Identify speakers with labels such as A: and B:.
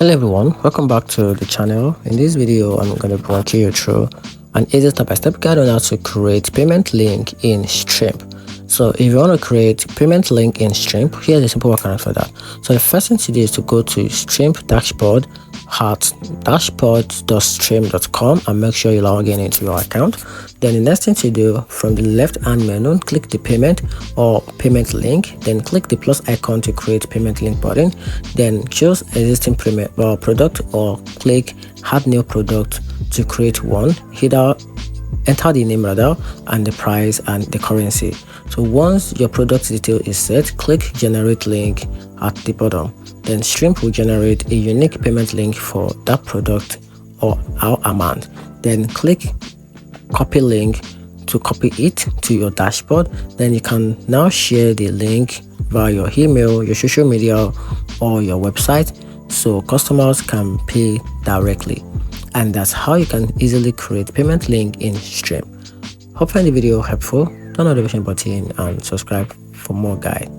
A: Hello everyone, welcome back to the channel. In this video I'm going to walk you through an easy step-by-step guide on how to create payment link in Stripe. So if you want to create payment link in Stripe, here's a simple workaround for that. So the first thing to do is to go to Stripe dashboard at dashboard.stripe.com and make sure you log in into your account. Then the next thing to do, from the left hand menu, click the payment or payment link, then click the plus icon to create payment link button, then choose existing payment or product, or click add new product to create one. Enter the name and the price and the currency. So once your product detail is set, click generate link at the bottom. Then Stripe will generate a unique payment link for that product or our amount. Then click copy link to copy it to your dashboard. Then you can now share the link via your email, your social media, or your website so customers can pay directly. And that's how you can easily create payment link in Stripe. Hope you find the video helpful. Turn on the notification button and subscribe for more guide.